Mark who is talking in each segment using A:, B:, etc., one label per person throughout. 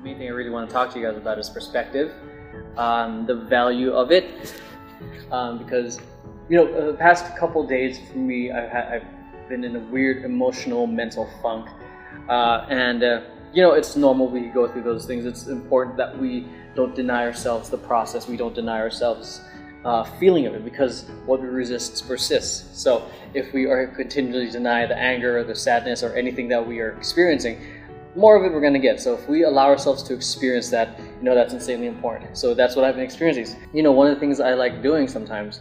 A: main thing I really want to talk to you guys about is perspective, the value of it, because the past couple days for me, I've been in a weird emotional mental funk, and it's normal we go through those things. It's important that we don't deny ourselves the process. We don't deny ourselves feeling of it, because what we resist persists. So if we are continually deny the anger or the sadness or anything that we are experiencing, more of it we're going to get. So if we allow ourselves to experience that, that's insanely important. So that's what I've been experiencing. One of the things I like doing sometimes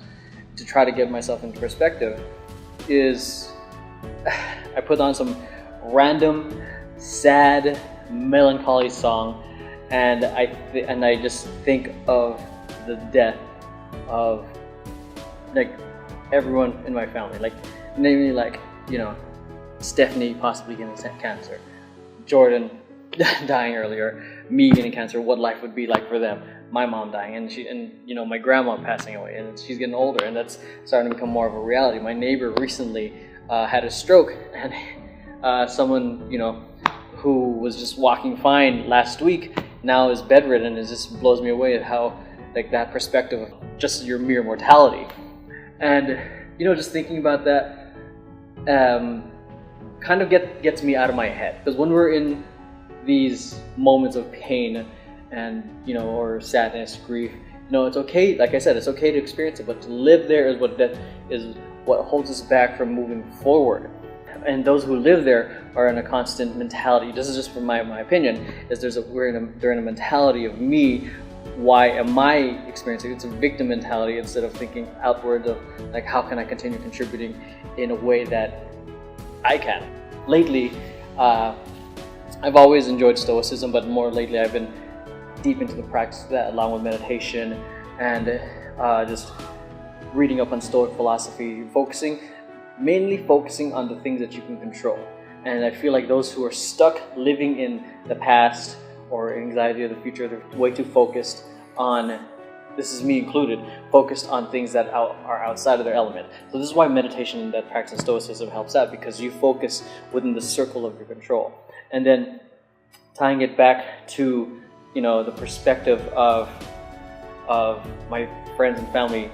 A: to try to get myself into perspective is I put on some random sad melancholy song, and I just think of the death of everyone in my family, namely Stephanie possibly getting cancer, Jordan dying earlier, me getting cancer, what life would be like for them, my mom dying, and my grandma passing away, and she's getting older, and that's starting to become more of a reality. My neighbor recently had a stroke, and someone who was just walking fine last week now is bedridden. It just blows me away at how that perspective of just your mere mortality. And just thinking about that kind of gets me out of my head, because when we're in these moments of pain and or sadness, grief, it's okay, like I said, it's okay to experience it, but to live there is what holds us back from moving forward. And those who live there are in a constant mentality. This is just from my opinion, is they're in a mentality of me. Why am I experiencing it? It's a victim mentality instead of thinking outward of how can I continue contributing in a way that I can. Lately, I've always enjoyed Stoicism, but more lately I've been deep into the practice of that, along with meditation and just reading up on Stoic philosophy, mainly focusing on the things that you can control. And I feel like those who are stuck living in the past or anxiety of the future, they're way too focused on, this is me included, focused on things that are outside of their element. So this is why meditation and that practice of Stoicism helps out, because you focus within the circle of your control. And then tying it back to the perspective of my friends and family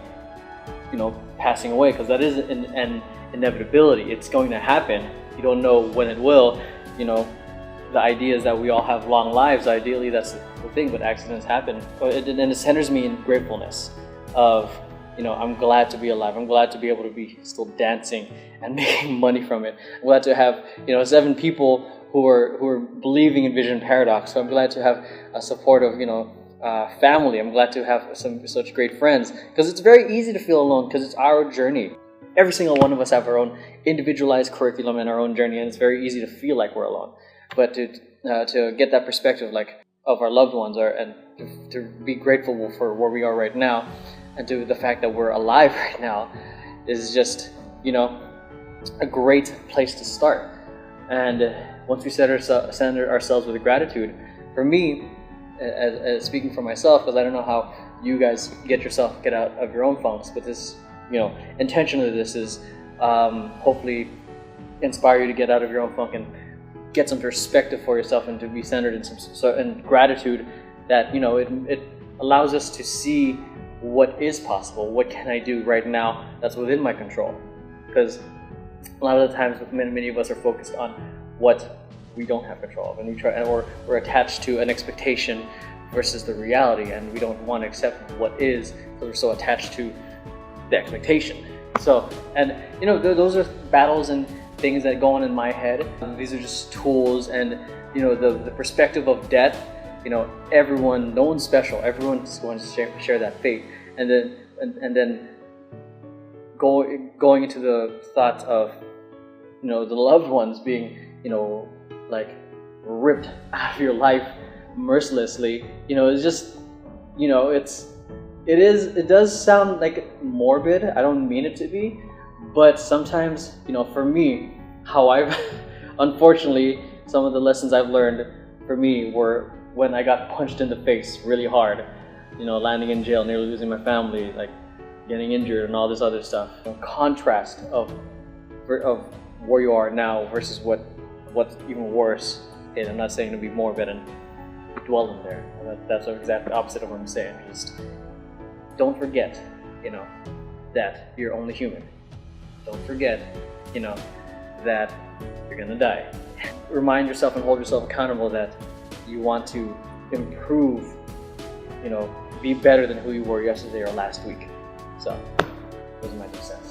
A: passing away, because that is an inevitability. It's going to happen. You don't know when it will. The idea is that we all have long lives. Ideally, that's the thing, but accidents happen. And it centers me in gratefulness of, I'm glad to be alive. I'm glad to be able to be still dancing and making money from it. I'm glad to have, 7 people who are believing in Vision Paradox. So I'm glad to have a supportive, family. I'm glad to have such great friends, because it's very easy to feel alone, because it's our journey. Every single one of us have our own individualized curriculum and our own journey, and it's very easy to feel like we're alone. But to get that perspective of our loved ones, and to be grateful for where we are right now, and to the fact that we're alive right now, is just a great place to start. And once we center ourselves with gratitude, for me, as speaking for myself, because I don't know how you guys get out of your own funks, but this intention of this is hopefully inspire you to get out of your own funk and get some perspective for yourself, and to be centered in gratitude, that it allows us to see what is possible. What can I do right now that's within my control? Because a lot of the times many of us are focused on what we don't have control of, and we're attached to an expectation versus the reality, and we don't want to accept what is, because we're so attached to the expectation. So, and those are battles and things that go on in my head. These are just tools, and the perspective of death. Everyone, no one's special. Everyone's going to share that fate, and then going into the thoughts of the loved ones being ripped out of your life mercilessly. It's just it does sound morbid. I don't mean it to be, but sometimes for me, how I've unfortunately, some of the lessons I've learned for me were when I got punched in the face really hard, landing in jail, nearly losing my family, getting injured and all this other stuff. Contrast of where you are now versus what's even worse. And I'm not saying to be morbid and dwell in there. That's the exact opposite of what I'm saying. Just don't forget, you know, that you're only human. Don't forget, you know, that you're gonna die. Remind yourself and hold yourself accountable that you want to improve, you know, be better than who you were yesterday or last week. So, those are my 2 cents.